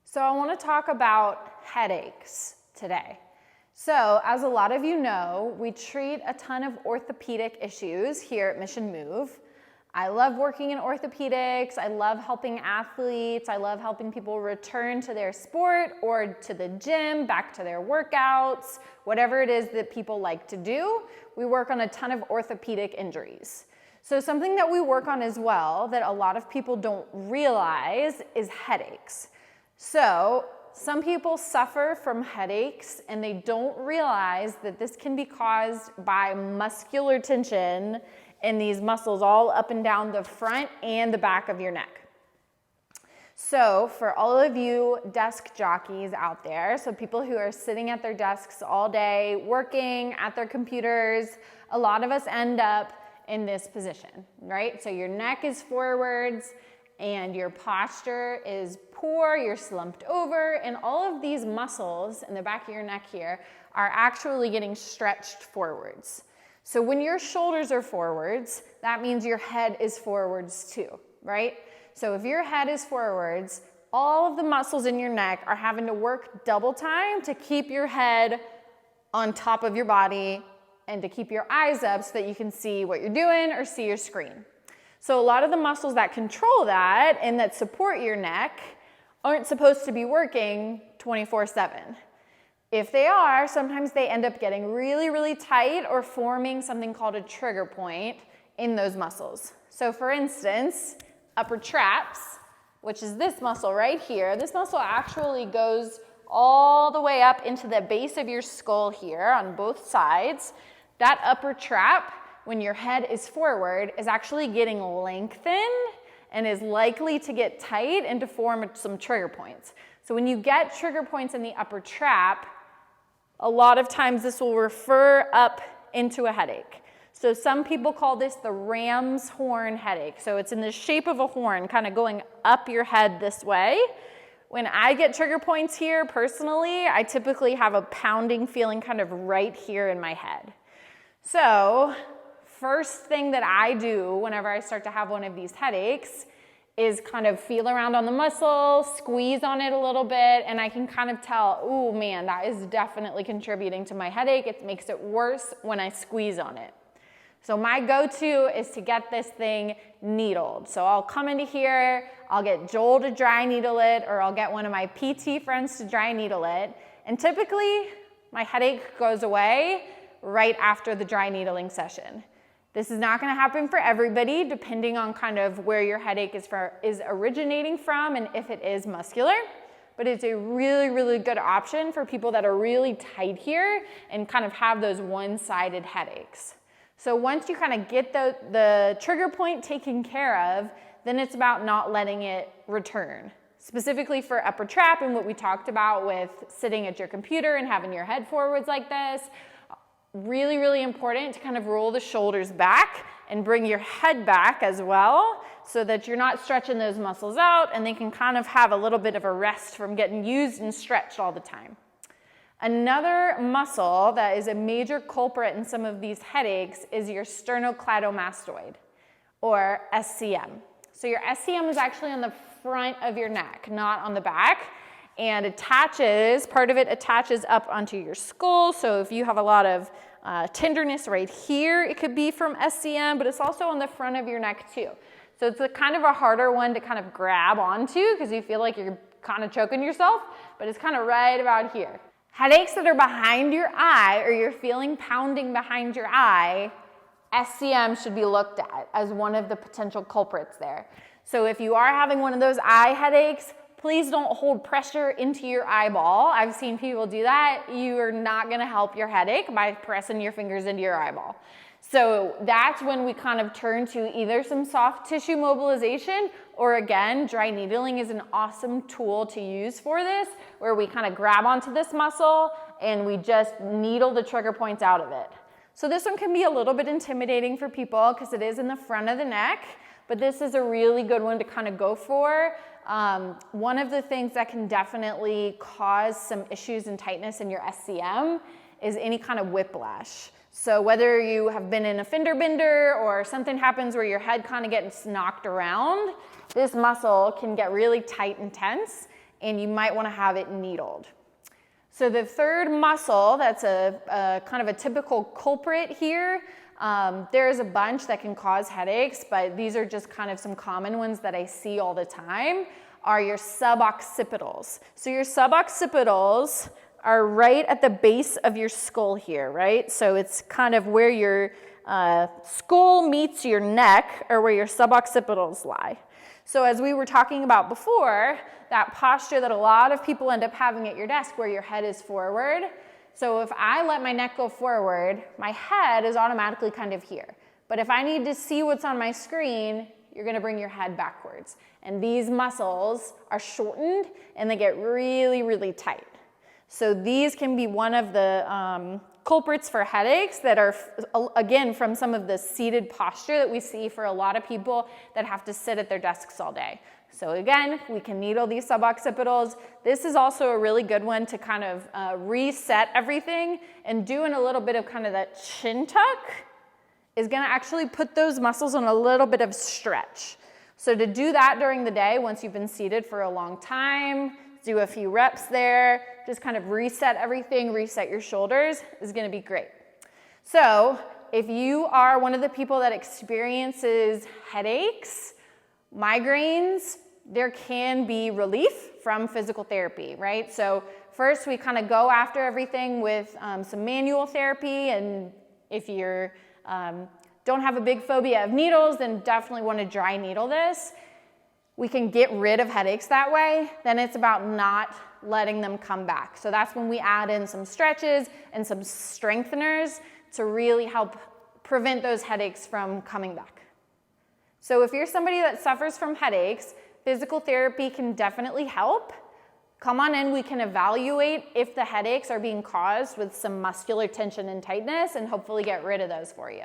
So I want to talk about headaches today. So as a lot of you know, we treat a ton of orthopedic issues here at Mission Move. I love working in orthopedics. I love helping athletes. I love helping people return to their sport or to the gym, back to their workouts, whatever it is that people like to do. We work on a ton of orthopedic injuries. So something that we work on as well that a lot of people don't realize is headaches. So some people suffer from headaches and they don't realize that this can be caused by muscular tension in these muscles all up and down the front and the back of your neck. So for all of you desk jockeys out there, so people who are sitting at their desks all day, working at their computers, a lot of us end up in this position, right? So your neck is forwards and your posture is poor, you're slumped over, and all of these muscles in the back of your neck here are actually getting stretched forwards. So when your shoulders are forwards, that means your head is forwards too, right? So if your head is forwards, all of the muscles in your neck are having to work double time to keep your head on top of your body and to keep your eyes up so that you can see what you're doing or see your screen. So a lot of the muscles that control that and that support your neck aren't supposed to be working 24/7. If they are, sometimes they end up getting really, really tight or forming something called a trigger point in those muscles. So for instance, upper traps, which is this muscle right here, this muscle actually goes all the way up into the base of your skull here on both sides. That upper trap, when your head is forward, is actually getting lengthened and is likely to get tight and to form some trigger points. So when you get trigger points in the upper trap, a lot of times this will refer up into a headache. So some people call this the ram's horn headache. So it's in the shape of a horn, kind of going up your head this way. When I get trigger points here personally, I typically have a pounding feeling kind of right here in my head. So first thing that I do whenever I start to have one of these headaches is kind of feel around on the muscle, squeeze on it a little bit, and I can kind of tell, oh man, that is definitely contributing to my headache. It makes it worse when I squeeze on it. So my go-to is to get this thing needled. So I'll come into here, I'll get Joel to dry needle it, or I'll get one of my PT friends to dry needle it, and typically my headache goes away right after the dry needling session. This is not going to happen for everybody, depending on kind of where your headache is originating from and if it is muscular. But it's a really, really good option for people that are really tight here and kind of have those one-sided headaches. So once you kind of get the trigger point taken care of, then it's about not letting it return. Specifically for upper trap and what we talked about with sitting at your computer and having your head forwards like this, really, really important to kind of roll the shoulders back and bring your head back as well so that you're not stretching those muscles out and they can kind of have a little bit of a rest from getting used and stretched all the time. Another muscle that is a major culprit in some of these headaches is your sternocleidomastoid, or SCM. So your SCM is actually on the front of your neck, not on the back. And part of it attaches up onto your skull. So if you have a lot of tenderness right here, it could be from SCM, but it's also on the front of your neck too. So it's a kind of a harder one to kind of grab onto because you feel like you're kind of choking yourself, but it's kind of right about here. Headaches that are behind your eye or you're feeling pounding behind your eye, SCM should be looked at as one of the potential culprits there. So if you are having one of those eye headaches, please don't hold pressure into your eyeball. I've seen people do that. You are not going to help your headache by pressing your fingers into your eyeball. So that's when we kind of turn to either some soft tissue mobilization or again, dry needling is an awesome tool to use for this, where we kind of grab onto this muscle and we just needle the trigger points out of it. So this one can be a little bit intimidating for people because it is in the front of the neck, but this is a really good one to kind of go for. One of the things that can definitely cause some issues and tightness in your SCM is any kind of whiplash. So whether you have been in a fender bender or something happens where your head kind of gets knocked around, this muscle can get really tight and tense and you might want to have it needled. So the third muscle that's a kind of a typical culprit here, there's a bunch that can cause headaches, but these are just kind of some common ones that I see all the time, are your suboccipitals. So your suboccipitals are right at the base of your skull here, right? So it's kind of where your skull meets your neck, or where your suboccipitals lie. So as we were talking about before, that posture that a lot of people end up having at your desk where your head is forward. So if I let my neck go forward, my head is automatically kind of here. But if I need to see what's on my screen, you're gonna bring your head backwards. And these muscles are shortened and they get really, really tight. So these can be one of the culprits for headaches that are, again, from some of the seated posture that we see for a lot of people that have to sit at their desks all day. So again, we can needle these suboccipitals. This is also a really good one to kind of reset everything, and doing a little bit of kind of that chin tuck is gonna actually put those muscles on a little bit of stretch. So to do that during the day, once you've been seated for a long time, do a few reps there, just kind of reset everything, reset your shoulders is gonna be great. So if you are one of the people that experiences headaches, migraines, there can be relief from physical therapy, right? So first we kind of go after everything with some manual therapy, and if you're don't have a big phobia of needles, then definitely want to dry needle this. We can get rid of headaches that way. Then it's about not letting them come back. So that's when we add in some stretches and some strengtheners to really help prevent those headaches from coming back. So if you're somebody that suffers from headaches, physical therapy can definitely help. Come on in, we can evaluate if the headaches are being caused with some muscular tension and tightness, and hopefully get rid of those for you.